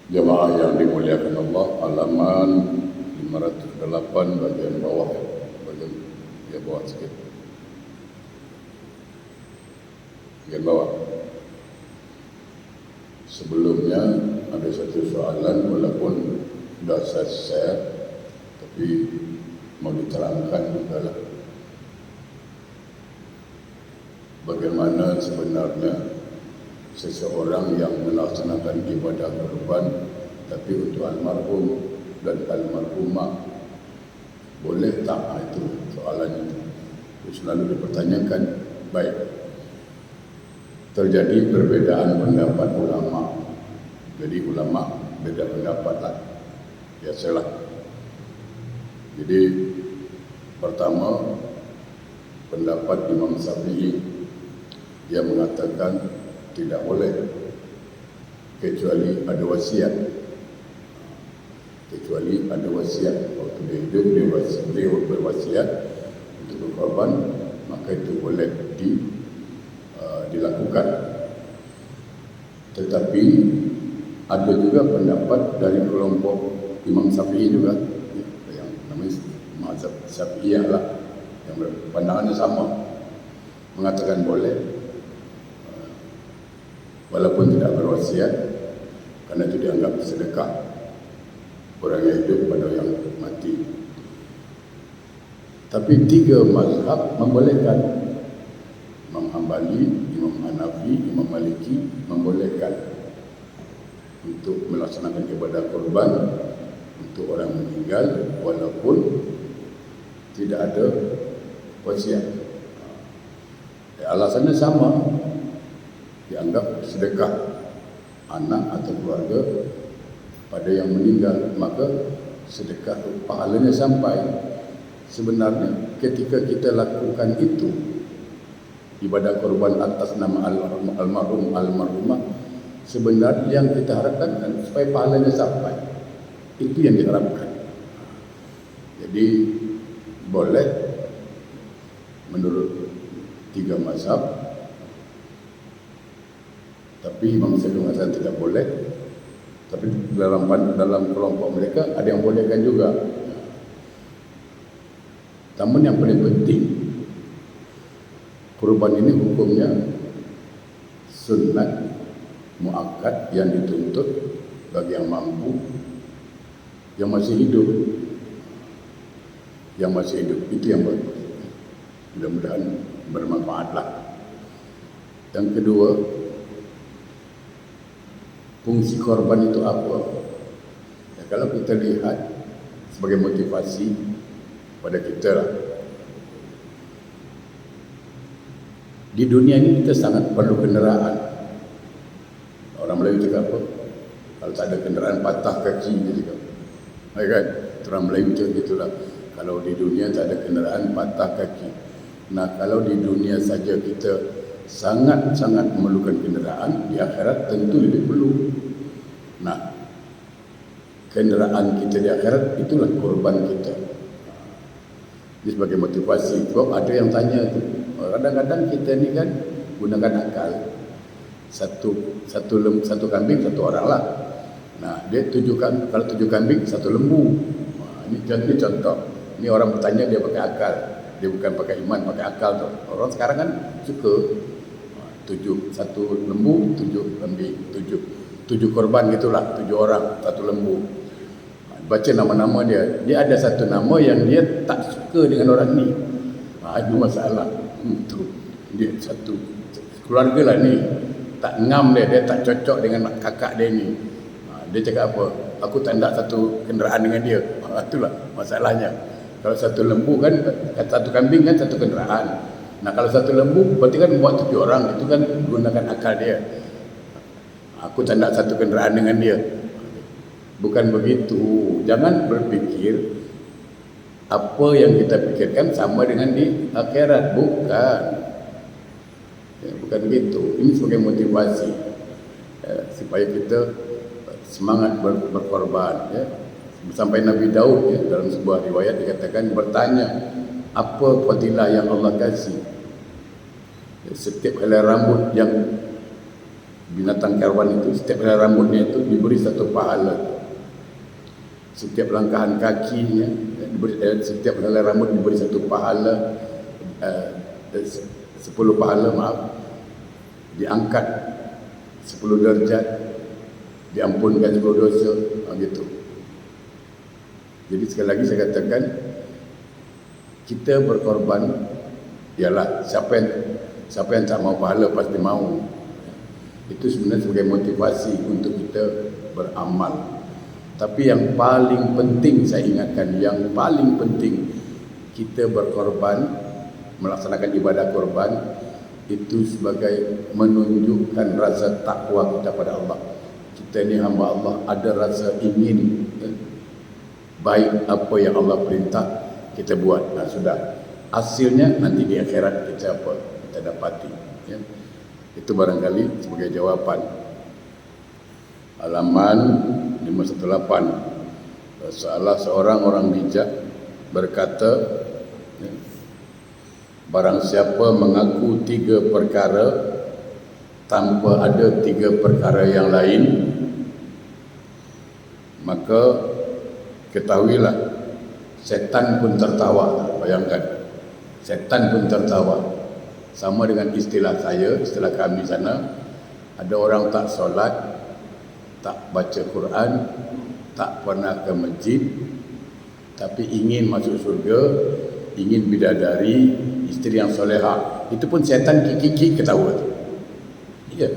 Jemaah yang dimuliakan Allah, halaman 508 bagian bawah, bagian bawah sikit, bagian bawah. Sebelumnya ada satu soalan, walaupun sudah saya share, tapi mau diterangkan juga lah. Bagaimana sebenarnya seseorang yang melaksanakan ibadah kurban tapi untuk almarhum dan almarhumah, boleh tak? Itu soalan itu selalu dipertanyakan. Baik, terjadi perbedaan pendapat ulama. Jadi ulama beda pendapat lah, biasalah. Jadi pertama, pendapat Imam Syafi'i, dia mengatakan tidak boleh kecuali ada wasiat. Kecuali ada wasiat. Waktu dia hidup, dia berwasiat untuk berkorban, maka itu boleh dilakukan. Tetapi ada juga pendapat dari kelompok Imam Syafi'i juga, yang namanya mazhab Syafi'iyah lah, yang pandangannya sama, mengatakan boleh walaupun tidak berwasiat, karena itu dianggap sedekah orang yang hidup pada yang mati. Tapi tiga mazhab membolehkan. Imam Hambali, Imam Hanafi, Imam Maliki membolehkan untuk melaksanakan ibadah kurban untuk orang meninggal walaupun tidak ada wasiat. Alasannya sama, dianggap sedekah anak atau keluarga pada yang meninggal, maka sedekah pahalanya sampai. Sebenarnya ketika kita lakukan itu, ibadah kurban atas nama almarhum almarhumah, sebenarnya yang kita harapkan kan supaya pahalanya sampai. Itu yang diharapkan. Jadi boleh menurut tiga mazhab. Tapi Imam Syafi'i mengatakan tidak boleh. Tapi dalam kelompok mereka ada yang bolehkan juga. Namun yang paling penting, kurban ini hukumnya sunat muakkad yang dituntut bagi yang mampu, yang masih hidup. Yang masih hidup itu yang bagus. Mudah-mudahan bermanfaatlah. Yang kedua, fungsi korban itu apa? Ya, kalau kita lihat sebagai motivasi pada kita lah. Di dunia ini kita sangat perlu kenderaan. Orang Melayu cakap apa? Kalau tak ada kenderaan patah kaki, dia cakap. Ya kan? Orang Melayu macam itulah. Kalau di dunia tak ada kenderaan patah kaki. Nah, kalau di dunia saja kita sangat-sangat memerlukan kenderaan, di akhirat tentu lebih perlu. Nah, kenderaan kita di akhirat itulah korban kita. Ini sebagai motivasi. Sebab ada yang tanya tu, kadang-kadang kita ni kan gunakan akal. Satu kambing satu orang lah. Nah, dia kalau 7 kambing 1 lembu. Ini contoh. Ini orang bertanya, dia pakai akal. Dia bukan pakai iman, pakai akal tu. Orang sekarang kan suka 1 lembu, 7 kambing, 7 korban gitulah, 7 orang, 1 lembu. Baca nama-nama dia. Dia ada satu nama yang dia tak suka dengan orang ni. Itu masalah. Itu dia satu keluarga lah ni. Tak ngam dia tak cocok dengan kakak dia ni. Dia cakap apa? Aku tak nak satu kenderaan dengan dia. Itulah masalahnya. Kalau 1 lembu kan, 1 kambing kan 1 kenderaan. Nah, kalau 1 lembu berarti kan buat 7 orang. Itu kan gunakan akal dia. Aku tak nak satu kenderaan dengan dia. Bukan begitu. Jangan berpikir apa yang kita pikirkan sama dengan di akhirat. Bukan. Ya, bukan begitu. Ini sebagai motivasi supaya kita semangat berkorban. Ya. Sampai Nabi Daud dalam sebuah riwayat dikatakan bertanya, apa fadilah yang Allah kasih? Setiap helai rambut yang binatang karwan itu, setiap helai rambutnya itu diberi satu pahala. Setiap langkahan kakinya setiap helai rambut diberi satu pahala, 10 pahala, maaf, diangkat 10 derajat, diampunkan 10 dosa, gitu. Jadi sekali lagi saya katakan, kita berkorban, ialah siapa yang tak mau pahala pasti mau. Itu sebenarnya sebagai motivasi untuk kita beramal. Tapi yang paling penting saya ingatkan, yang paling penting kita berkorban, melaksanakan ibadah korban itu sebagai menunjukkan rasa takwa kita pada Allah. Kita ni hamba Allah, ada rasa ingin baik apa yang Allah perintah kita buat. Nah, sudah, hasilnya nanti di akhirat kita dapati, ya. Itu barangkali sebagai jawaban. Halaman 518. Salah seorang orang bijak berkata, barang siapa mengaku 3 perkara tanpa ada 3 perkara yang lain, maka ketahuilah setan pun tertawa. Bayangkan, setan pun tertawa. Sama dengan istilah saya, istilah kami sana, ada orang tak solat, tak baca Quran, tak pernah ke masjid, tapi ingin masuk surga, ingin bidadari, isteri yang soleha. Itu pun setan kiki-kiki ketawa. Iya,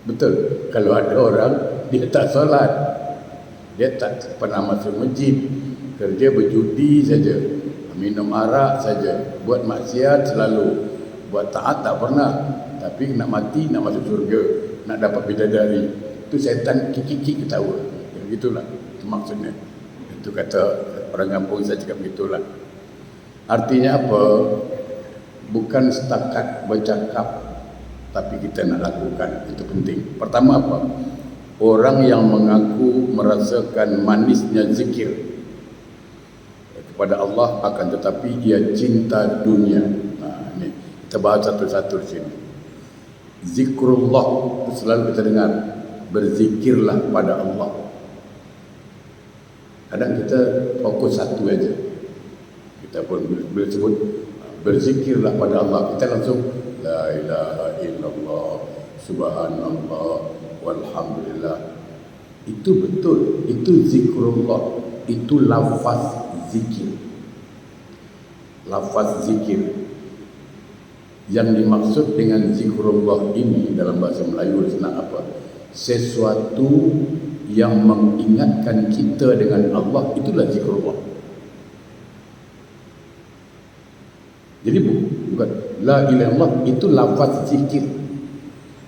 betul. Kalau ada orang dia tak solat, dia tak pernah masuk masjid, kerja berjudi saja, minum arak saja, buat maksiat selalu, buat taat tak pernah, tapi nak mati, nak masuk surga, nak dapat bidadari, itu setan kiki-kiki ketawa. Begitulah itu maksudnya. Itu kata orang kampung saya cakap begitulah. Artinya apa? Bukan setakat bercakap, tapi kita nak lakukan. Itu penting. Pertama apa? Orang yang mengaku merasakan manisnya zikir kepada Allah, akan tetapi ia cinta dunia. Nah, ini kita bahas satu-satu di sini. Zikrullah itu selalu kita dengar, berzikirlah pada Allah. Kadang kita fokus satu aja. Kita pun bila sebut berzikirlah pada Allah, kita langsung la ilaha illallah subhanallah walhamdulillah. Itu betul, itu zikrullah, itu lafaz zikir. Lafaz zikir. Yang dimaksud dengan zikrullah ini dalam bahasa Melayu senang apa? Sesuatu yang mengingatkan kita dengan Allah, itulah zikrullah. Jadi bukan la ilaha illallah, itu lafaz zikir.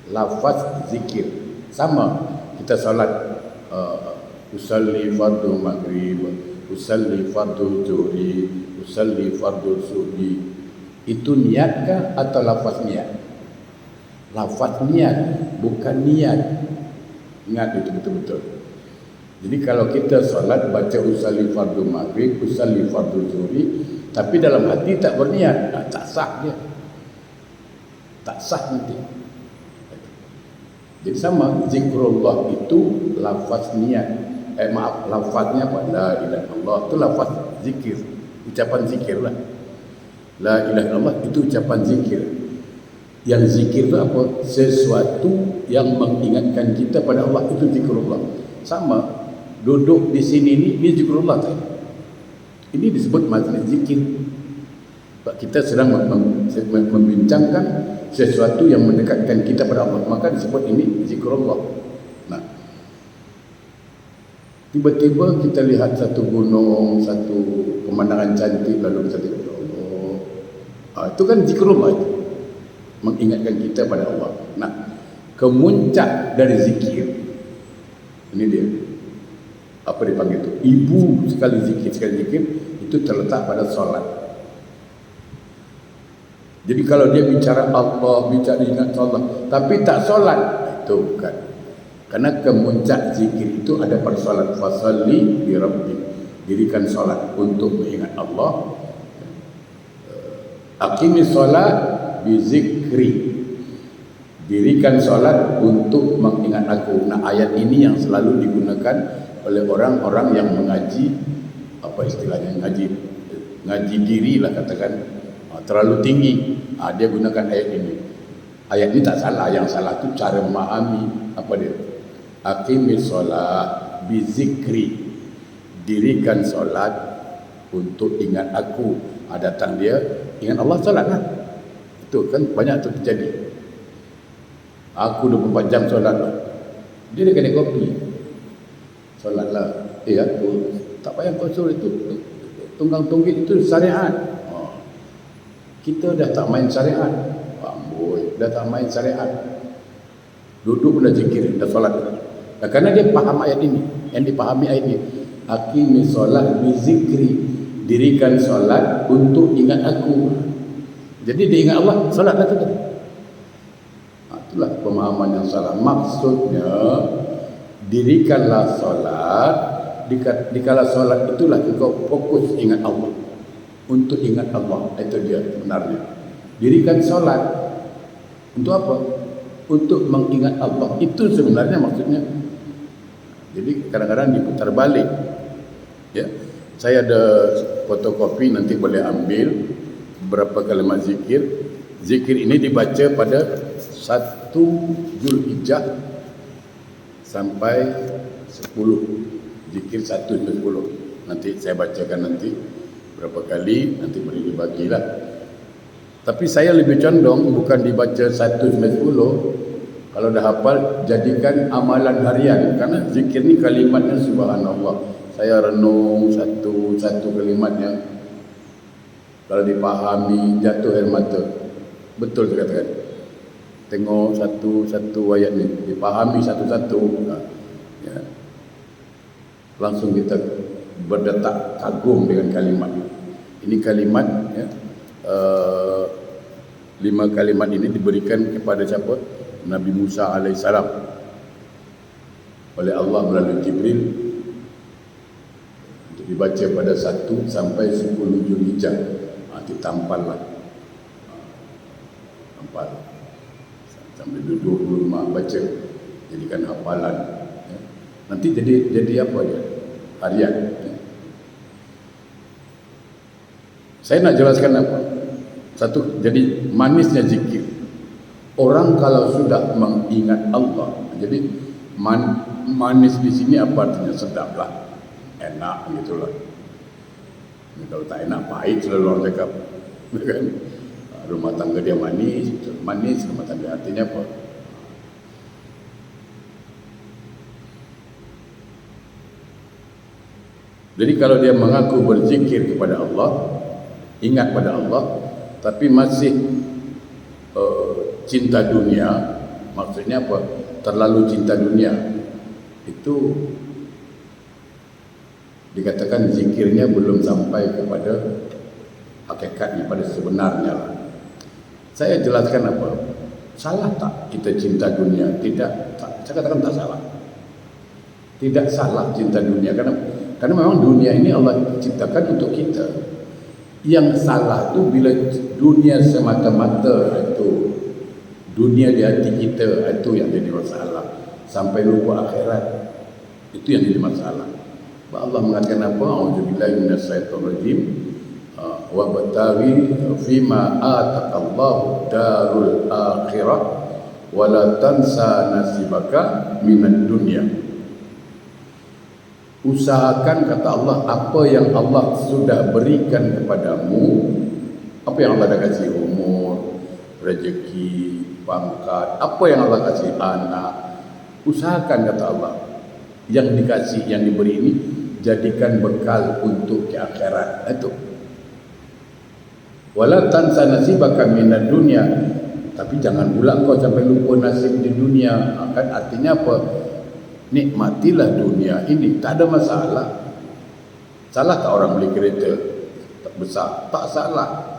Lafaz zikir. Sama kita salat, usalli fardu maghrib, usalli fardu zuhri, usalli fardu subhi. Itu niatkah atau lafaz niat? Lafaz niat, bukan niat. Ingat itu betul-betul. Jadi kalau kita salat baca usalli fardu maghrib, usalli fardu zuhri, tapi dalam hati tak berniat, tak sah dia. Tak sah nanti. Jadi sama, zikrullah itu lafaz niat. Lafaznya apa? La ilaha illallah itu lafaz zikir, ucapan zikir lah. La ilaha illallah itu ucapan zikir. Yang zikir itu apa? Sesuatu yang mengingatkan kita pada Allah, itu zikrullah. Sama, duduk di sini ini zikrullah kan? Ini disebut majlis zikir. Kita sedang membincangkan sesuatu yang mendekatkan kita pada Allah, maka disebut ini zikrullah. Nah, tiba-tiba kita lihat satu gunung, satu pemandangan cantik, lalu kita tengok Allah. Itu kan zikrullah, itu mengingatkan kita pada Allah. Nah, kemuncak dari zikir ini dia, apa dipanggil itu? Ibu sekali zikir itu terletak pada solat. Jadi kalau dia bicara Allah, bicara ingat Allah, tapi tak solat, itu bukan. Karena kemuncak zikir itu ada pada solat. Fasalli li rabbik, dirikan solat untuk mengingat Allah. Aqimis solat bi zikri, Dirikan solat untuk mengingat aku. Nah, ayat ini yang selalu digunakan oleh orang-orang yang mengaji, apa istilahnya, ngaji diri lah katakan, terlalu tinggi. Dia gunakan ayat ini. Ayat ini tak salah, yang salah tu cara memahami apa dia. Aqimis solat bizikri, dirikan solat untuk ingat aku. Datang dia ingat Allah, solat lah. Itu kan banyak tu terjadi. Aku 24 jam solat lah. Dia ada kedai kopi, solat lah. Aku tak payah kau suruh itu tunggang tunggit itu syariat. Kita dah tak main syariat. Amboi, dah tak main syariat. Duduk pun dah zikir, dah solat. Kerana dia faham ayat ini. Yang dipahami ayat ini, aqimis solat bizikri, dirikan solat untuk ingat aku. Jadi dia ingat Allah, solatlah tu. Itulah pemahaman yang salah. Maksudnya dirikanlah solat, dikala solat itulah engkau fokus ingat Allah, untuk ingat Allah. Itu dia sebenarnya. Dirikan solat untuk apa? Untuk mengingat Allah. Itu sebenarnya maksudnya. Jadi kadang-kadang diputar balik. Ya, saya ada fotokopi, nanti boleh ambil beberapa kalimat zikir. Zikir ini dibaca pada 1 Zulhijjah sampai 10. Zikir 1 sampai 10. Nanti saya bacakan nanti berapa kali, nanti boleh dibagilah. Tapi saya lebih condong bukan dibaca 1 sampai 10. Kalau dah hafal, jadikan amalan harian. Karena zikir ni kalimatnya subhanallah. Saya renung satu kalimatnya. Kalau dipahami, jatuh air mata. Betul saya katakan. Tengok satu ayat ni, dipahami satu-satu, ya. Langsung kita berdetak kagum dengan kalimat. Ini kalimat, ya, 5 kalimat ini diberikan kepada siapa? Nabi Musa alaihissalam oleh Allah melalui Jibril, untuk dibaca pada 1 sampai 10 Zulhijjah. Ditampal lah, tampal sampai duduk rumah baca, jadikan hafalan, ya. Nanti jadi apa dia? Harian, ya. Saya nak jelaskan apa? Satu, jadi manisnya zikir. Orang kalau sudah mengingat Allah, jadi manis di sini apa artinya? Sedap lah, enak gitulah. Kalau tak enak, pahit selalu orang cakap, kan? Rumah tangga dia manis, rumah tangga artinya apa? Jadi kalau dia mengaku berzikir kepada Allah, ingat pada Allah, tapi masih cinta dunia, maksudnya apa? Terlalu cinta dunia, itu dikatakan zikirnya belum sampai kepada hakikatnya, pada sebenarnya lah. Saya jelaskan apa? Salah tak kita cinta dunia? Tidak, tak. Saya katakan tak salah. Tidak salah cinta dunia, karena memang dunia ini Allah ciptakan untuk kita. Yang salah tu bila dunia semata-mata, itu dunia di hati kita, itu yang jadi masalah. Sampai lupa akhirat, itu yang jadi masalah. Allah mengatakan apa? A'udzubillahi minasyaitonirrajim. Wa bataghi fima ataqallahu darul akhirah wa la tansa nasibaka minad dunya. Usahakan, kata Allah, apa yang Allah sudah berikan kepadamu, apa yang Allah dah kasih, umur, rezeki, pangkat, apa yang Allah kasih, anak, usahakan, kata Allah, yang dikasih, yang diberi ini jadikan bekal untuk ke akhirat. Itu wala tansa nasibaka minad dunya, tapi jangan pula kau sampai lupa nasib di dunia. Kan artinya apa? Nikmatilah dunia ini, tak ada masalah. Salah tak orang beli kereta besar? Tak salah,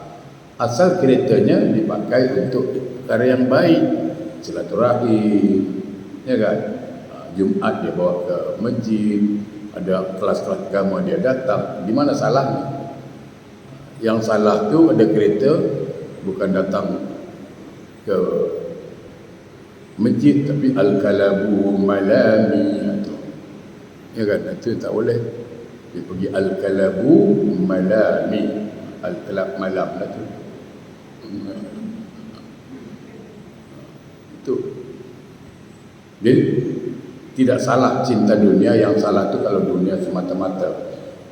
asal keretanya dipakai untuk perkara yang baik, silaturahim, ya kan? Jumaat dia bawa ke masjid, ada kelas-kelas agama dia datang. Di mana salahnya? Yang salah tu ada kereta bukan datang ke masjid tapi al-kalabu malami tu. Ya kan, itu tak boleh. Dia pergi al-kalabu malami, al-kalab malam lah tu. Itu. Jadi tidak salah cinta dunia, yang salah tu kalau dunia semata-mata.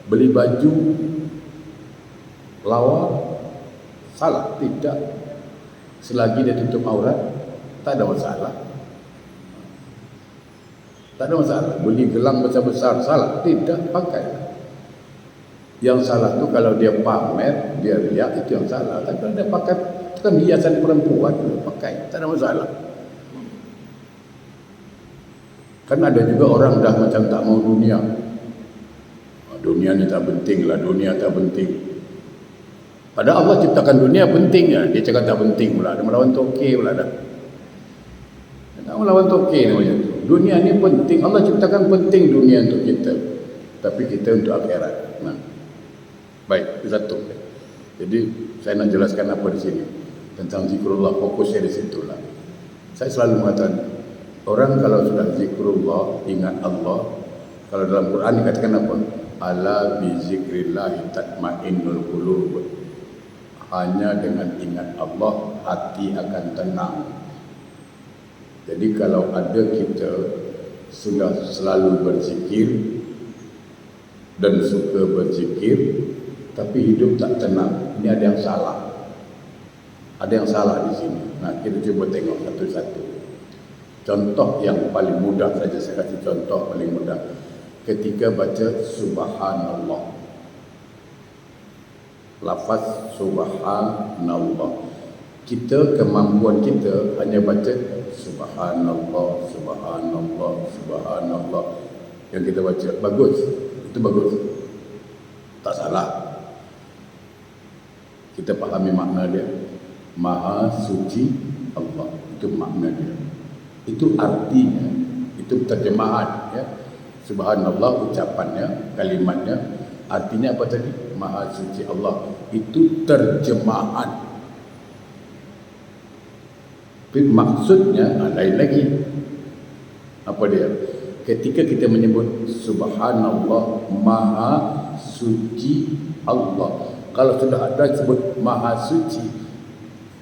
Beli baju lawa salah? Tidak. Selagi dia tutup aurat, tak ada masalah. Tak ada masalah. Beli gelang besar-besar salah? Tidak, pakai. Yang salah tu kalau dia pamer, dia riak, itu yang salah. Tapi kalau dia pakai, itu kan hiasan perempuan, dia pakai, tak ada masalah. Kan ada juga orang dah macam tak mau dunia. Dunia ni tak penting lah, dunia tak penting. Padahal Allah ciptakan dunia penting ya. Dia cakap tak penting pula. Dia melawan tokeh pula dah. Dia tak melawan tokeh namanya tu. Dunia ni penting. Allah ciptakan penting dunia untuk kita. Tapi kita untuk akhirat. Nah. Baik, itu satu. Jadi saya nak jelaskan apa di sini tentang zikrullah, fokusnya di situlah. Saya selalu mengatakan, orang kalau sudah zikrullah, ingat Allah, kalau dalam Quran dikatakan apa? Ala bi zikrillah tatmainnul qulub. Hanya dengan ingat Allah, hati akan tenang. Jadi kalau ada kita sudah selalu berzikir dan suka berzikir, tapi hidup tak tenang, ini ada yang salah. Ada yang salah di sini. Nah, kita cuba tengok satu-satu. Contoh yang paling mudah saja, saya kasih contoh paling mudah. Ketika baca subhanallah, lafaz subhanallah, kita, kemampuan kita hanya baca subhanallah, subhanallah, subhanallah. Yang kita baca, bagus, itu bagus, tak salah. Kita pahami makna dia. Maha suci Allah, itu makna dia. Itu artinya, itu terjemahan ya. Subhanallah ucapannya, kalimatnya. Artinya apa tadi? Maha suci Allah. Itu terjemahan. Tapi maksudnya lain lagi. Apa dia? Ketika kita menyebut subhanallah, maha suci Allah. Kalau sudah ada sebut maha suci,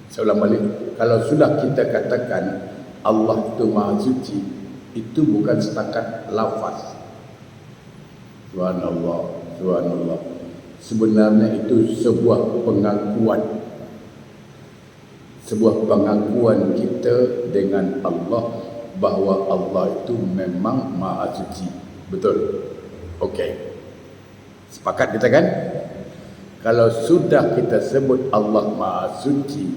saya ulang balik, kalau sudah kita katakan Allah itu maha suci, itu bukan setakat lafaz subhanallah, subhanallah. Sebenarnya itu sebuah pengakuan. Sebuah pengakuan kita dengan Allah bahawa Allah itu memang maha suci. Betul? Okey. Sepakat kita kan? Kalau sudah kita sebut Allah maha suci,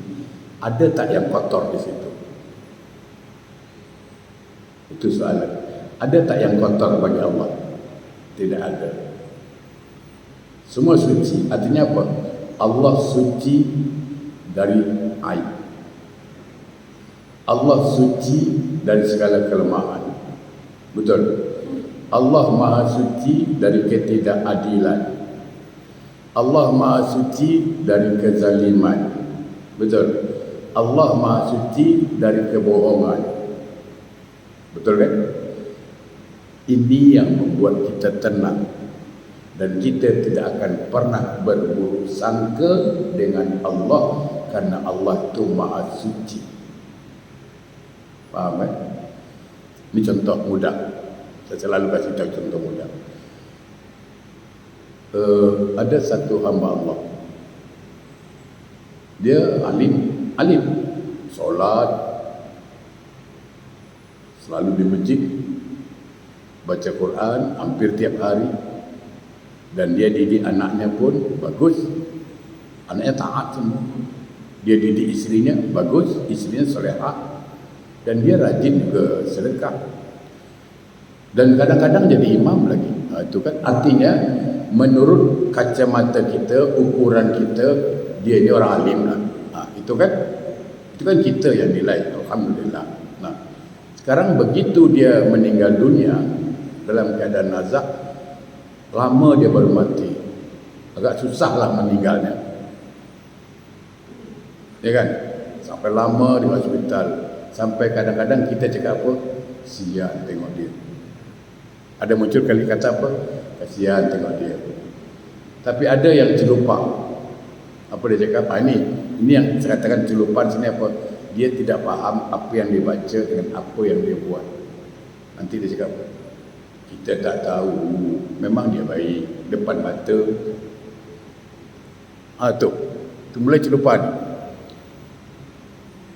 ada tak yang kotor di situ? Itu soalan. Ada tak yang kotor bagi Allah? Tidak ada. Semua suci. Artinya apa? Allah suci dari aib. Allah suci dari segala kelemahan. Betul? Allah maha suci dari ketidakadilan. Allah maha suci dari kezaliman. Betul? Allah maha suci dari kebohongan. Betul kan? Ini yang membuat kita tenang. Dan kita tidak akan pernah berburuk sangka dengan Allah, karena Allah itu maha suci. Faham kan? Ini contoh mudah. Saya selalu kasih tahu contoh mudah. Ada satu hamba Allah, dia alim, solat, selalu di masjid, baca Quran hampir tiap hari, dan dia didik anaknya pun bagus, anaknya taat semua. Dia didik istrinya bagus, istrinya solehah, dan dia rajin juga sedekah, dan kadang-kadang jadi imam lagi. Itu kan artinya menurut kacamata kita, ukuran kita, dia ini orang alim lah. Itu kan kita yang nilai. Alhamdulillah. Nah, sekarang begitu dia meninggal dunia dalam keadaan nazak, lama dia baru mati, agak susahlah meninggalnya, ya kan? Sampai lama di hospital, Sampai kadang-kadang kita cakap apa? Kasihan tengok dia. Ada muncul kali kata apa? Kasihan tengok dia. Tapi ada yang celupa. Apa dia cakap? Ini yang saya katakan celupan sini apa? Dia tidak faham apa yang dia baca dengan apa yang dia buat. Nanti dia cakap, kita tak tahu. Memang dia baik depan mata. Tu mulai celupan.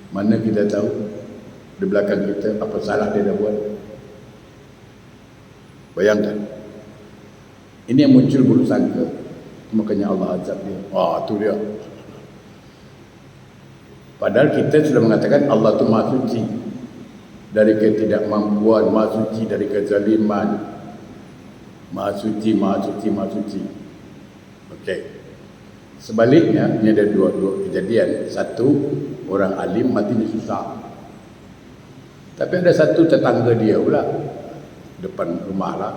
Mana kita tahu di belakang kita apa salah dia dah buat. Bayangkan. Ini yang muncul buruk sangka. Makanya Allah azab dia. Tu dia. Padahal kita sudah mengatakan Allah itu Maha Suci dari ketidakmampuan, Maha Suci dari kezaliman, Maha Suci, Maha Suci, Maha Suci. Okey. Sebaliknya, ini ada dua kejadian. Satu, orang alim matinya susah. Tapi ada satu tetangga dia pula depan rumah lah,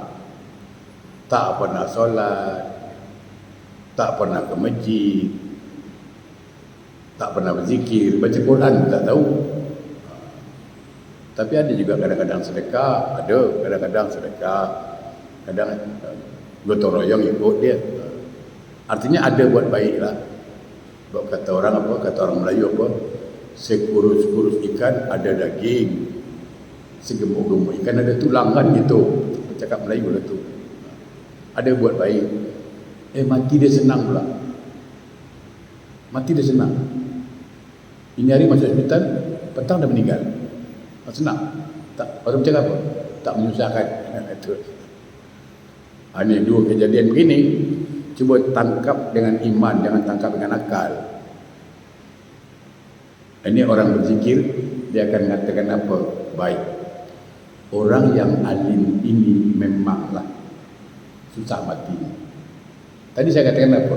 tak pernah solat, tak pernah ke masjid, tak pernah berzikir, baca Quran tak tahu. Tapi ada juga kadang-kadang sedekah, kadang gotong royong ikut dia. Artinya ada buat baik lah. Kata orang Melayu apa? Sekurus-kurus ikan ada daging, segemuk-gemuk ikan ada tulang kan gitu. Cakap Melayu lah tu. Ada buat baik. Mati dia senang pula. Mati dia senang. Ini hari masuk hospital, petang dah meninggal. Senang. Tak, orang cakap apa? Tak menyusahkan. Itu. Ini dua kejadian begini. Cuba tangkap dengan iman, jangan tangkap dengan akal. Ini orang berzikir, dia akan mengatakan apa? Baik. Orang yang alim ini memanglah susah mati. Tadi saya katakan apa?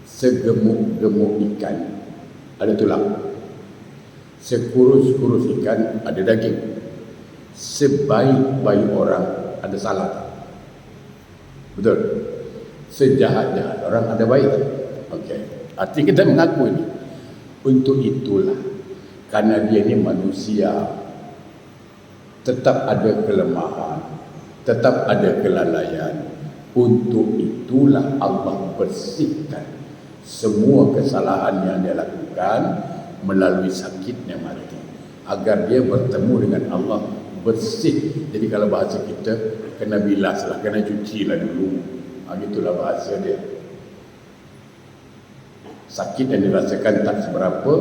Segemuk-gemuk ikan ada tulang, sekurus-kurus ikan ada daging, sebaik-baik orang ada salah. Betul? Sejahat-jahat orang ada baik. Okey. Artinya kita mengaku ini. Untuk itulah, karena dia ini manusia, tetap ada kelemahan, tetap ada kelalaian. Untuk itulah Allah bersihkan semua kesalahan yang dia lakukan melalui sakitnya mati, agar dia bertemu dengan Allah bersih. Jadi kalau bahasa kita, kena bilas lah, kena cuci lah dulu. Gitulah bahasa dia. Sakit yang dirasakan tak seberapa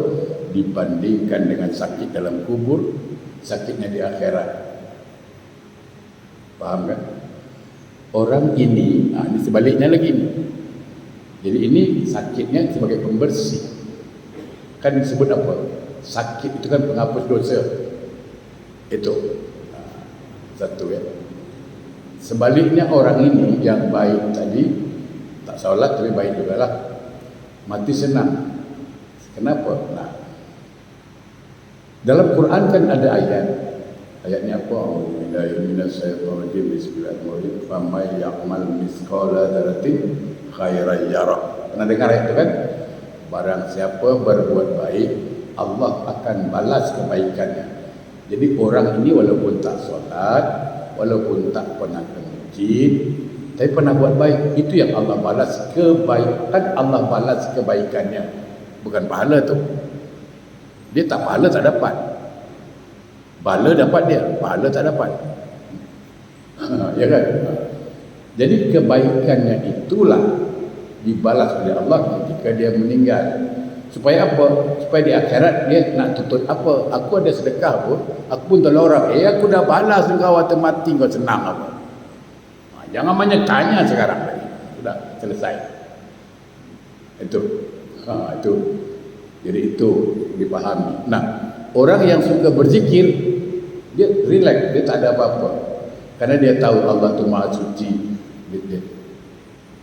dibandingkan dengan sakit dalam kubur, sakitnya di akhirat. Faham kan? Orang ini sebaliknya lagi ni. Jadi ini sakitnya sebagai pembersih. Kan disebut apa? Sakit itu kan penghapus dosa. Itu satu ya. Sebaliknya orang ini yang baik tadi, tak solat tapi baik jugalah, mati senang. Kenapa? Dalam Quran kan ada ayatnya apa? Minasyaitonirrajim, bismillahirrahmanirrahim. Faman ya'mal misqala dzarratin khairan yarah. Pernah dengar ayat itu kan? Barang siapa berbuat baik, Allah akan balas kebaikannya. Jadi orang ini walaupun tak solat, walaupun tak pernah ke masjid, tapi pernah buat baik, itu yang Allah balas kebaikan. Allah balas kebaikannya, bukan pahala tu. Dia tak pahala tak dapat, pahala dapat dia, pahala tak dapat. Ya kan? Jadi kebaikannya itulah dibalas oleh Allah ketika dia meninggal. Supaya apa? Supaya di akhirat dia nak tuntut apa? Aku ada sedekah pun, aku pun tolong orang. Aku dah balas engkau waktu mati, kau senang apa? Jangan banyak tanya sekarang lagi. Sudah selesai. Itu. Itu. Jadi itu dipahami. Nah, orang yang suka berzikir, dia relax, dia tak ada apa-apa. Karena dia tahu Allah itu Maha Suci. Dia,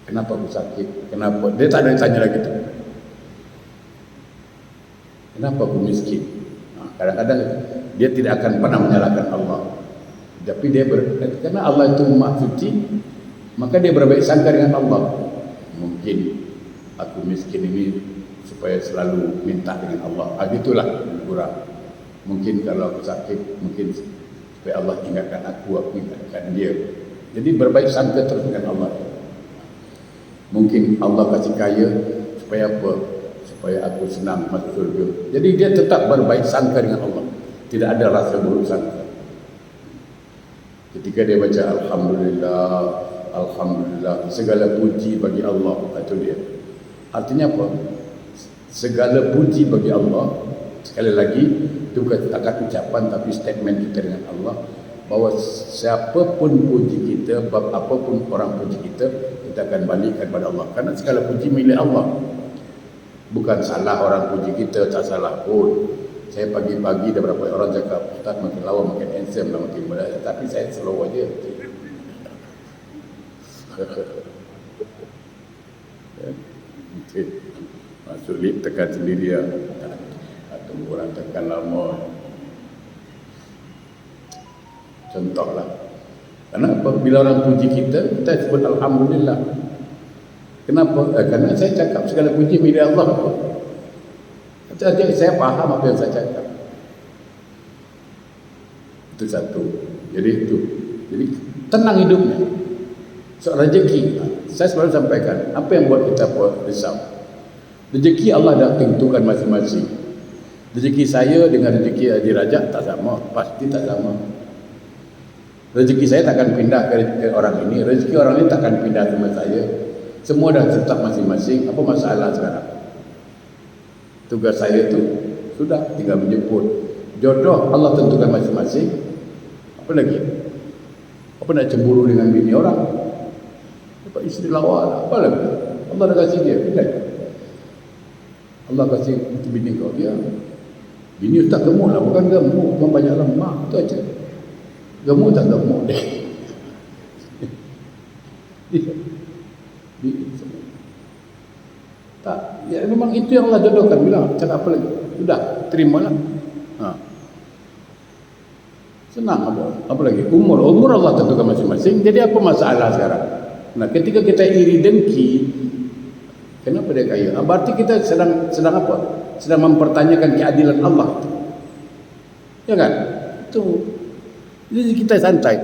kenapa aku sakit? Kenapa? Dia tak ada tanya lagi tu. Kenapa aku miskin? Kadang-kadang dia tidak akan pernah menyalahkan Allah. Tapi dia karena Allah itu Maha Suci, maka dia berbaik sangka dengan Allah. Mungkin aku miskin ini supaya selalu minta dengan Allah. Gitulah kurang. Mungkin kalau aku sakit, mungkin supaya Allah ingatkan aku ingatkan dia. Jadi berbaik sangka terus dengan Allah. Mungkin Allah kasih kaya supaya apa? Supaya aku senang masuk surga. Jadi dia tetap berbaik sangka dengan Allah. Tidak ada rasa buruk sangka. Ketika dia baca Alhamdulillah, Alhamdulillah, segala puji bagi Allah, itu dia. Artinya apa? Segala puji bagi Allah. Sekali lagi, itu bukan setakat ucapan tapi statement kita dengan Allah, bahawa siapapun puji kita, apapun orang puji kita, kita akan balikkan kepada Allah. Karena segala puji milik Allah. Bukan salah orang puji kita, tak salah pun. Saya pagi-pagi dah berapa orang cakap, Ustaz makin lawa, makin handsome lah, makin muda. Tapi saya slow aja. Masuk lift tekan sendiri ya. Atau orang tekan lama. Contohlah. Kenapa bila orang puji kita, kita sebut Alhamdulillah. Kenapa? Karena saya cakap segala puji milik Allah. Jadi saya faham apa yang saya cakap. Itu satu. Jadi itu. Jadi tenang hidupnya. Soal rezeki, saya selalu sampaikan, apa yang buat kita risau? Rezeki Allah dah tentukan masing-masing. Rezeki saya dengan rezeki Haji Rajak tak sama, pasti tak sama. Rezeki saya takkan pindah ke orang ini, rezeki orang ini takkan pindah sama saya. Semua dah tetap masing-masing. Apa masalah sekarang? Tugas saya itu sudah tinggal menjemput. Jodoh Allah tentukan masing-masing. Apa lagi? Apa nak cemburu dengan bini orang? Apa isteri lawa? Apa lagi? Allah dah kasih dia. Tidak. Allah kasih bini kau dia. Bini ustaz gemuk lah, bukan gemuk, bukan banyak lemak, itu aja. Gemuk tak gemuk deh. Tak, ya memang itu yang Allah jodohkan. Bilang, cakap apa lagi? Sudah, terimalah. Senang apa lagi? Umur Allah tentukan masing-masing. Jadi apa masalah sekarang? Nah, ketika kita iri dengki, kenapa dia kaya? Berarti kita sedang apa? Sedang mempertanyakan keadilan Allah. Ya kan? Itu. Jadi kita santai.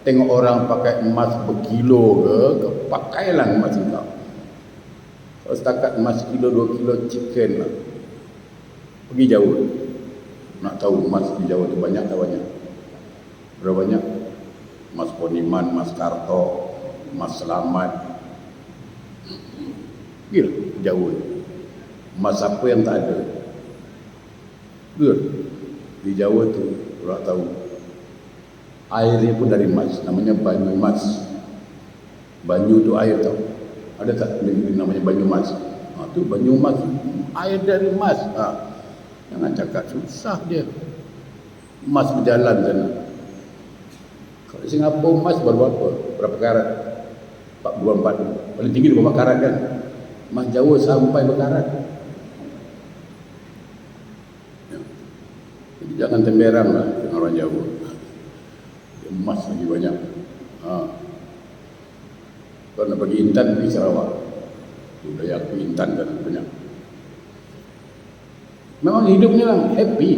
Tengok orang pakai emas berkilo ke, pakailah emas kau. Kalau setakat emas kilo 2 kilo chicken lah. Pergi jauh. Nak tahu emas di Jawa tu banyak tak banyak? Berapa banyak? Emas Poniman, emas Karto, emas Selamat. Gila, jauh. Emas apa yang tak ada? Gila. Di Jawa tu, orang tahu. Airnya pun dari emas, namanya Banyu Emas. Banyu tu air tau. Ada tak negeri namanya Banyu Emas? Tu Banyu Emas, air dari emas. Jangan cakap susah dia. Emas berjalan sana. Kalau di Singapura emas berapa? Berapa karat? 44. Paling tinggi 24 karat kan? Emas Jawa sampai berkarat. Jadi jangan temberang lah dengan orang Jawa. Emas lagi banyak. Kalau nak pergi Intan, pergi Sarawak. Sudah yang pergi Intan kan banyak. Memang hidupnya lah happy.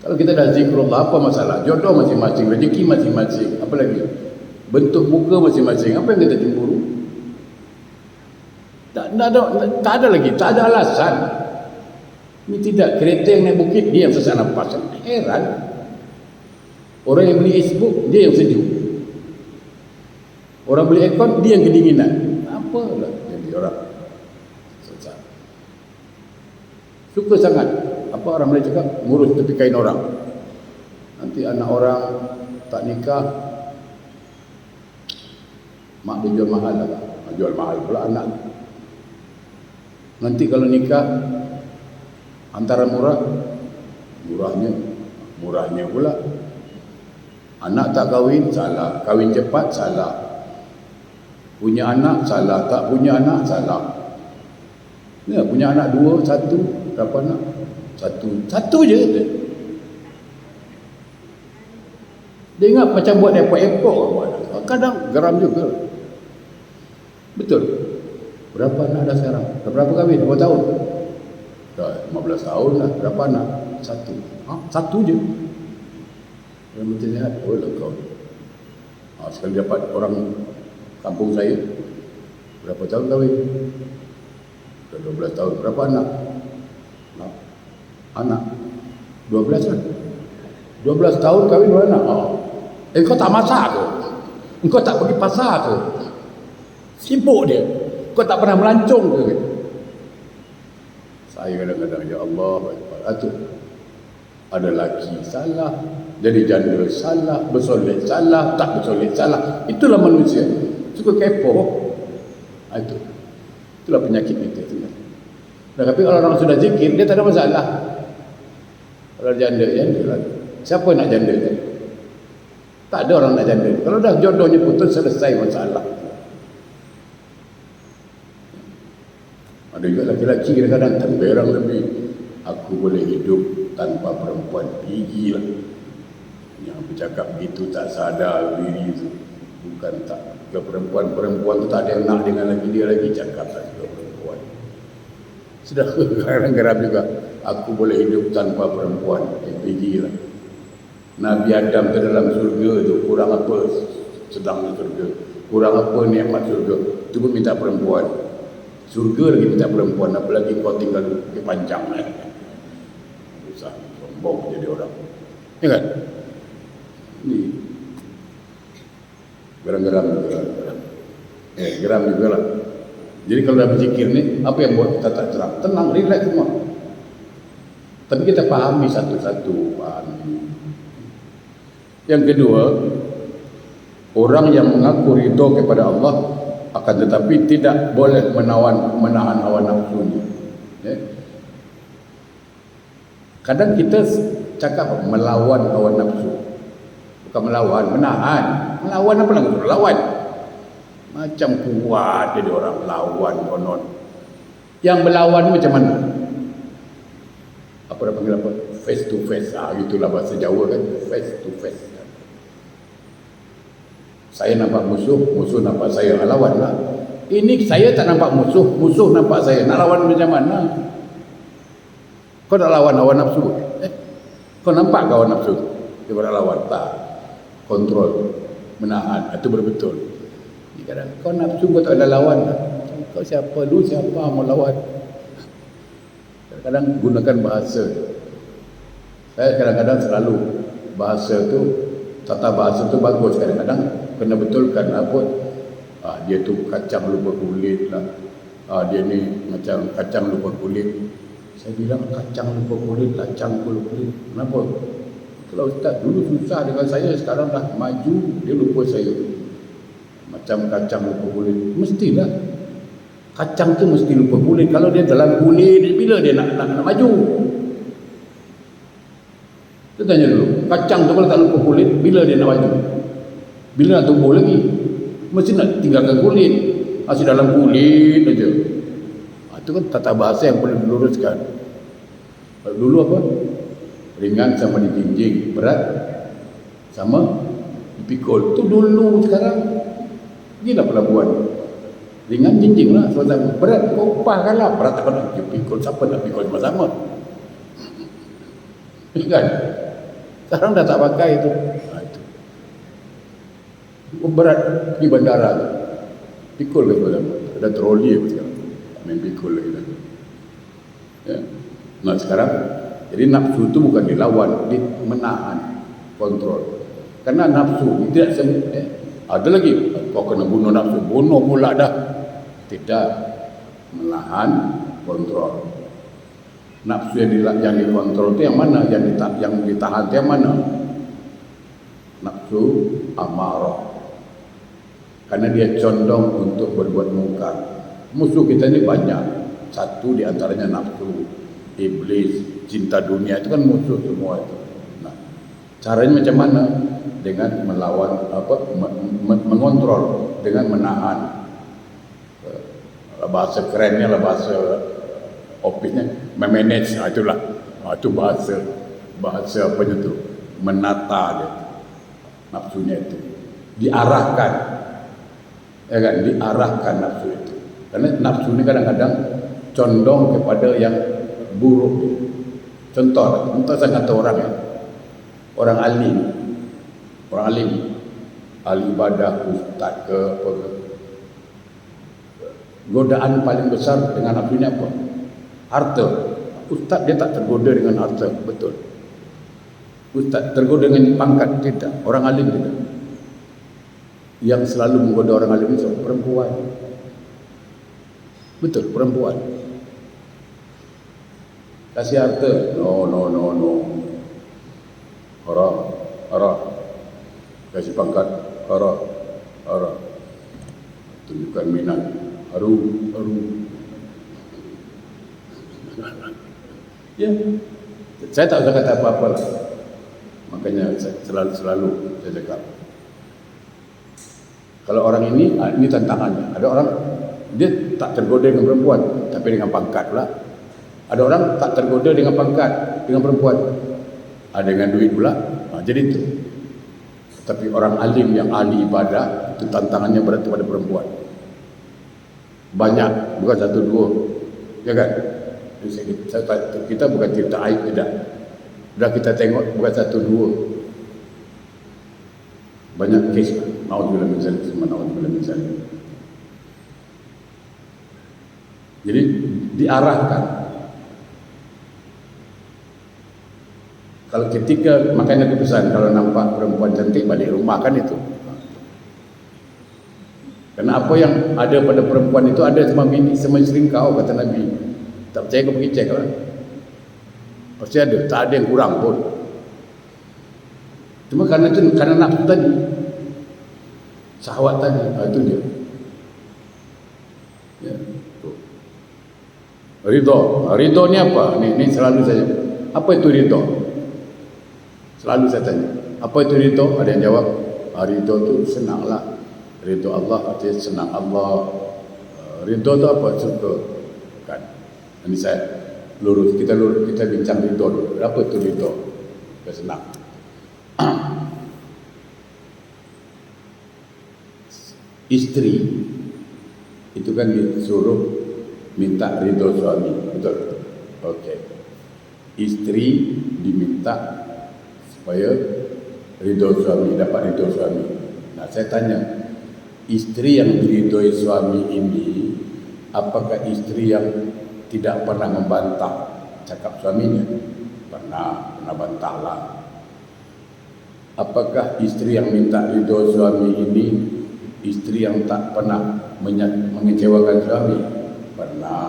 Kalau kita dah zikrullah, apa masalah? Jodoh masing-masing, rezeki masing-masing. Apa lagi? Bentuk muka masing-masing. Apa yang kita cemburu? Tak ada lagi. Tak ada alasan. Ini tidak. Kereta yang naik bukit, dia yang sesak nafas. Heran. Orang yang beli Facebook, dia yang sejuk. Orang beli aircon, dia yang kedinginan. Apalah jadi orang sesak. Suka sangat. Apa orang Melayu cakap? Ngurus tepi kain orang. Nanti anak orang tak nikah, mak dia jual mahal lah. Jual mahal pula anak. Nanti kalau nikah, antara murahnya pula. Anak tak kahwin, salah. Kahwin cepat, salah. Punya anak, salah. Tak punya anak, salah. Ya, punya anak 2, 1, berapa anak? Satu je. Dia ingat macam buat epok-epok. Kadang geram juga. Betul. Berapa anak dah sekarang? Berapa kahwin? 2 tahun? Dah 15 tahun lah. Berapa anak? satu. Satu je. Yang penting sihat. Oh lah kau. Sekali dapat orang kampung saya, berapa tahun kahwin? Dah 12 tahun. Berapa anak? Anak 12 kan? 12 tahun kahwin beranak. Engkau tak masak ke? Engkau tak pergi pasar ke? Sibuk dia. Kau tak pernah melancong ke? Saya kadang-kadang, ya Allah, ada lelaki salah, jadi janda salah, bersolek salah, tak bersolek salah. Itulah manusia. Suka kepo. Itulah penyakit kita. Tapi kalau orang sudah zikir, dia tak ada masalah. Kalau janda lah. Siapa nak janda kan? Tak ada orang nak janda. Kalau dah jodohnya putus, selesai masalah. Ada juga laki-laki kadang-kadang temberang lebih. Aku boleh hidup tanpa perempuan. Gigilah. Yang bercakap begitu tak sadar diri itu. Bukan tak. Ke perempuan tu tak ada yang nak dengan lagi dia lagi. Cakap tak juga perempuan. Sudah kadang-kadang juga. Aku boleh hidup tanpa perempuan. Gigilah. Nabi Adam ke dalam surga tu kurang apa sedang di surga. Kurang apa nikmat surga. Tu pun minta perempuan. Surga lagi minta perempuan, apalagi kau tinggal di panjang susah, sombong jadi orang. Ya kan? Ini geram-geram juga. Geram juga lah. Jadi kalau dah berzikir ni, apa yang buat kita tak cerah? Tenang, relax semua. Tapi kita pahami satu-satu. Yang kedua, orang yang mengaku ridho kepada Allah akan tetapi tidak boleh menahan hawa nafsunya. Ya. Kadang kita cakap melawan hawa nafsu. Bukan melawan, menahan. Melawan apa lagi? Lawan. Macam kuat jadi orang lawan konon. Yang melawan macam mana? Apa dah panggil apa? Face to face. Itulah bahasa Jawa kan. Face to face. Saya nampak musuh, musuh nampak saya, lawan lah. Ini saya tak nampak musuh, musuh nampak saya. Nak lawan macam mana? Kau nak lawan hawa nafsu? Kau nampak hawa nafsu? Dia nak lawan? Tak. Kontrol, menahan. Itu betul. Kadang kau nafsu kau tak ada lawan. Kau siapa? Lu siapa mau lawan? Kadang-kadang gunakan bahasa. Saya kadang-kadang selalu bahasa tu, tata bahasa tu bagus. Kadang-kadang kena betulkan apa dia tu kacang lupa kulit lah, dia ni macam kacang lupa kulit. Saya bilang kacang lupa kulit, kacang lupa kulit. Kenapa? Kalau Ustaz dulu susah dengan saya, sekarang dah maju, dia lupa saya. Macam kacang lupa kulit. Mestilah kacang tu mesti lupa kulit. Kalau dia dalam kulit, bila dia nak maju? Kita tanya dulu, kacang tu kalau tak lupa kulit, bila dia nak maju? Bila nak tumbuh lagi? Mesti nak tinggalkan kulit. Masih dalam kulit aja. Itu kan tata bahasa yang perlu diluruskan. Dulu apa? Ringan sama dijinjing, berat sama dipikul. Itu dulu. Sekarang gila pelabuhan. Ringan jinjing lah sama-sama. Berat kau upahkan lah. Berat apa nak dipikul? Siapa nak pikul sama-sama? Kan? Sekarang dah tak pakai itu. Berat di bandara tu. Pikul ke sebenarnya. Ada troli apa sekarang. Main pikul lagi dah. Ya. Nah sekarang, jadi nafsu itu bukan dilawan, menahan, kontrol. Karena nafsu tidak ada lagi. Kau kena bunuh nafsu, bunuh pula dah. Tidak, menahan, kontrol. Nafsu yang dikontrol itu yang mana? Yang ditahan itu yang mana? Nafsu amarah. Karena dia condong untuk berbuat mungkar. Musuh kita ni banyak. Satu di antaranya nafsu, iblis, cinta dunia, itu kan musuh semua itu. Nah, caranya macam mana? Dengan melawan mengontrol, dengan menahan. Bahasa kerennya lah, bahasa office-nya memanage. Itulah. Itu bahasa apanya tu? Menata dia. Nafsunya itu. Diarahkan. Ya kan, diarahkan nafsu itu. Karena nafsu ini kadang-kadang condong kepada yang buruk. Contoh saya kata orang ya. Orang alim, ahli ibadah, ustaz ke apa ke. Godaan paling besar dengan aku ini apa? Harta. Ustaz dia tak tergoda dengan harta, betul. Ustaz tergoda dengan pangkat, tidak. Orang alim tidak. Yang selalu menggoda orang alim itu perempuan. Betul, perempuan. Kasih harta, no. Haram. Kasih pangkat, haram. Tunjukkan minat, haru. Ya, saya tak usah kata apa-apa lah. Makanya selalu saya cakap. Kalau orang ini tantangannya. Ada orang dia tak tergoda dengan perempuan, tapi dengan pangkat pula. Ada orang tak tergoda dengan pangkat, dengan perempuan, ada dengan duit pula. Jadi itu. Tapi orang alim yang ahli ibadah, itu tantangannya berat kepada perempuan. Banyak, bukan satu dua, ya kan? Kita bukan cerita aib, tidak. Sudah kita tengok bukan satu dua, banyak kes. Naudzubillah min zalik. Jadi diarahkan. Kalau ketika makanya keputusan kalau nampak perempuan cantik balik rumah kan itu. Karena apa yang ada pada perempuan itu ada sama bini, sama isteri kau, kata Nabi. Tak percaya kau pergi cek lah. Pasti ada, tak ada yang kurang pun. Cuma karena nafsu tadi, syahwat tadi, itu dia. Ya, tuh. Ridho ni apa? Ni selalu saya. Apa itu ridho? Selalu saya tanya. Apa itu ridho? Ada yang jawab, ridho tu senanglah. Ridho Allah artinya senang Allah. Ridho tu apa? Suka. Kan? Ini saya kita bincang ridho dulu. Apa itu ridho? Senang. Istri itu kan disuruh minta ridho suami, betul? Okey. Istri diminta supaya ridho suami, dapat ridho suami. Nah, saya tanya, istri yang diridhoi suami ini, apakah istri yang tidak pernah membantah cakap suaminya? Pernah bantahlah. Apakah istri yang minta ridho suami ini istri yang tak pernah mengecewakan suami? Pernah.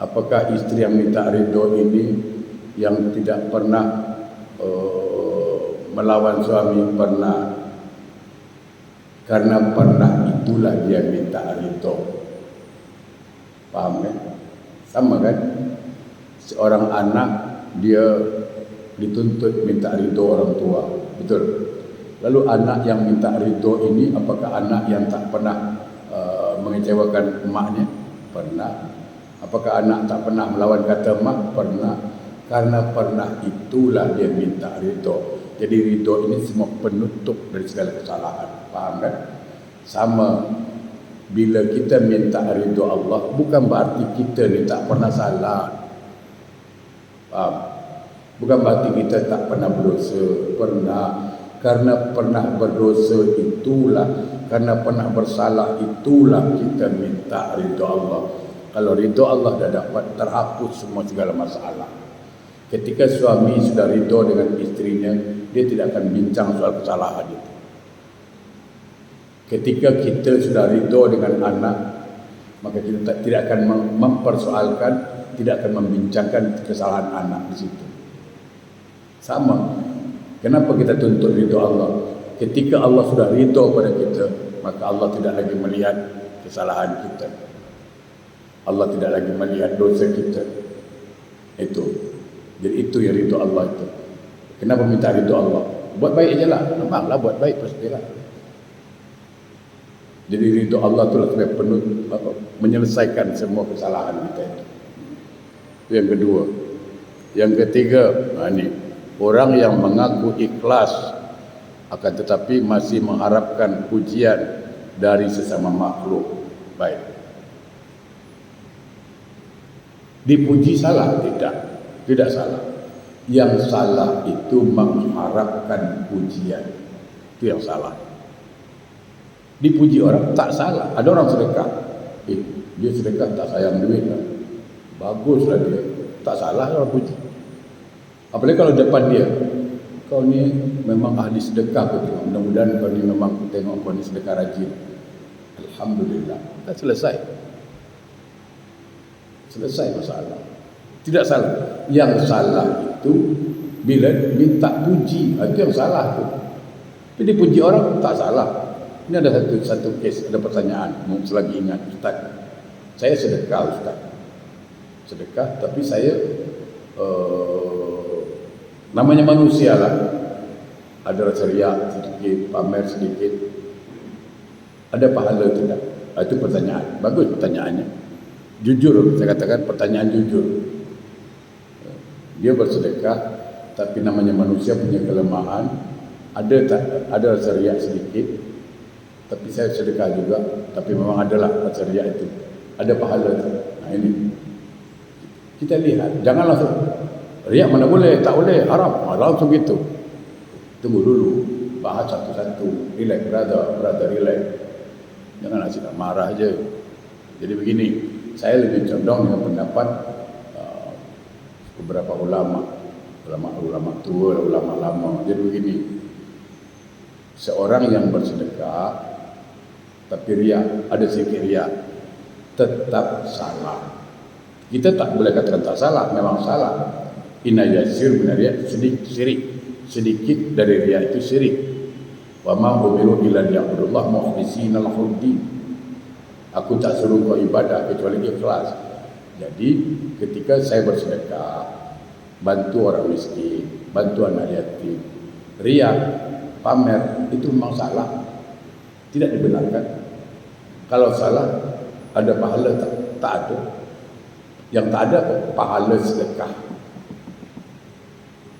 Apakah istri yang minta ridho ini yang tidak pernah melawan suami? Pernah. Karena pernah itulah dia minta ridho. Faham kan? Sama kan? Seorang anak dia dituntut minta ridho orang tua, betul? Lalu anak yang minta ridho ini apakah anak yang tak pernah mengecewakan emaknya? Pernah. Apakah anak tak pernah melawan kata emak? Pernah. Karena pernah itulah dia minta ridho. Jadi ridho ini semua penutup dari segala kesalahan. Faham kan? Sama bila kita minta ridho Allah, bukan berarti kita ni tak pernah salah. Faham? Bukan berarti kita tak pernah berdosa. Pernah. Karena pernah berdosa itulah, karena pernah bersalah itulah kita minta ridho Allah. Kalau ridho Allah dah dapat, terhapus semua segala masalah. Ketika suami sudah ridho dengan istrinya, dia tidak akan bincang soal kesalahan itu. Ketika kita sudah ridho dengan anak, maka kita tidak akan mempersoalkan, tidak akan membincangkan kesalahan anak di situ. Sama. Kenapa kita tuntut ridho Allah? Ketika Allah sudah ridho pada kita, maka Allah tidak lagi melihat kesalahan kita. Allah tidak lagi melihat dosa kita. Itu. Jadi itu yang ridho Allah itu. Kenapa minta ridho Allah? Buat baik aja lah. Nampaklah buat baik pastilah. Jadi ridho Allah itulah sebab penuh menyelesaikan semua kesalahan kita itu. Itu yang kedua. Yang ketiga, ini orang yang mengaku ikhlas akan tetapi masih mengharapkan pujian dari sesama makhluk. Baik. Dipuji salah? Tidak. tidak salah. Yang salah itu mengharapkan pujian. Itu yang salah. Dipuji orang tak salah. Ada orang sedekah, dia sedekah tak sayang duit lah. Baguslah dia, tak salah orang puji. Apalagi kalau depan dia, kau ni memang ahli sedekah kau tengok. Mudah-mudahan kau ni memang tengok kau ni sedekah rajin. Alhamdulillah, dah selesai. Selesai masalah. Tidak salah. Yang salah itu bila minta puji, itu yang salah tu. Jadi puji orang tak salah. Ini ada satu kes, ada pertanyaan. Selagi ingat, Ustaz, saya sedekah Ustaz. Sedekah, tapi saya namanya manusia lah. Ada rasa riak sedikit, pamer sedikit. Ada pahala tidak? Itu pertanyaan. Bagus pertanyaannya. Jujur, saya katakan pertanyaan jujur. Dia bersedekah, tapi namanya manusia punya kelemahan. Ada rasa riak sedikit, tapi saya sedekah juga, tapi memang adalah rasa riak itu. Ada pahala tu. Nah ini kita lihat, jangan langsung riak mana boleh, tak boleh, haram. Langsung gitu. Tunggu dulu, bahas satu-satu. Relax, brother, relax. Jangan asyik marah je. Jadi begini, saya lebih condong dengan pendapat beberapa ulama tua, ulama lama. Jadi begini, seorang yang bersedekah tapi riak, ada sedikit riak, tetap salah. Kita tak boleh katakan tak salah, memang salah. Inna yasir min riya sedikit dari riya itu syirik. Wa ma umiru illa liya'budullah mukhlishina lahu-d-din. Aku tak suruh kau ibadah kecuali ikhlas. Jadi ketika saya bersedekah, bantu orang miskin, bantu anak yatim, riya, pamer, itu memang salah, tidak dibenarkan. Kalau salah, ada pahala tak ada. Yang tak ada pahala sedekah.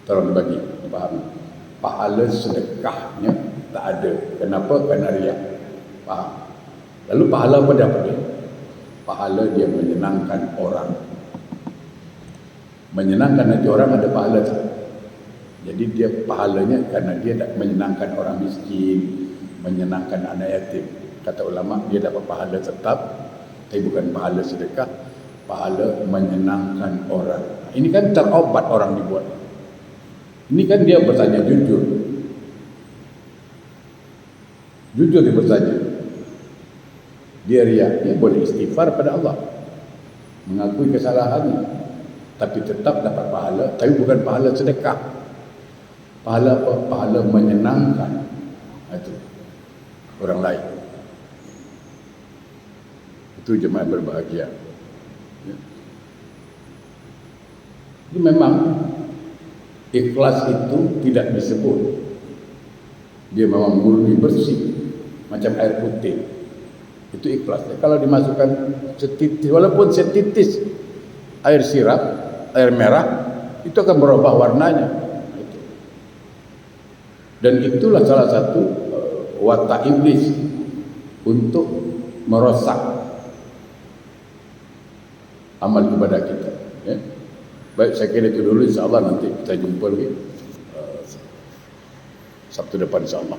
Tolong dibagi, dipahami. Pahala sedekahnya tak ada. Kenapa? Kerana riya. Faham? Lalu pahala apa dia? Pahala dia menyenangkan orang. Menyenangkan hati orang ada pahala tak? Jadi dia pahalanya kerana dia menyenangkan orang miskin, menyenangkan anak yatim. Kata ulama, dia dapat pahala tetap, tapi bukan pahala sedekah, pahala menyenangkan orang. Ini kan terobat orang dibuat. Ini kan dia bertanya jujur. Jujur dia bertanya. Dia riak, dia boleh istighfar pada Allah, mengakui kesalahannya, tapi tetap dapat pahala, tapi bukan pahala sedekah. Pahala apa? Pahala menyenangkan itu orang lain. Itu jemaah berbahagia. Ya. Jadi memang ikhlas itu tidak disebut. Dia memang murni bersih, macam air putih. Itu ikhlas. Kalau dimasukkan setitis, walaupun setitis air sirap, air merah, itu akan berubah warnanya. Dan itulah salah satu watak iblis untuk merosak amal ibadah kita. Ya. Baik, saya kira itu dulu. InsyaAllah nanti kita jumpa lagi Sabtu depan, insyaAllah.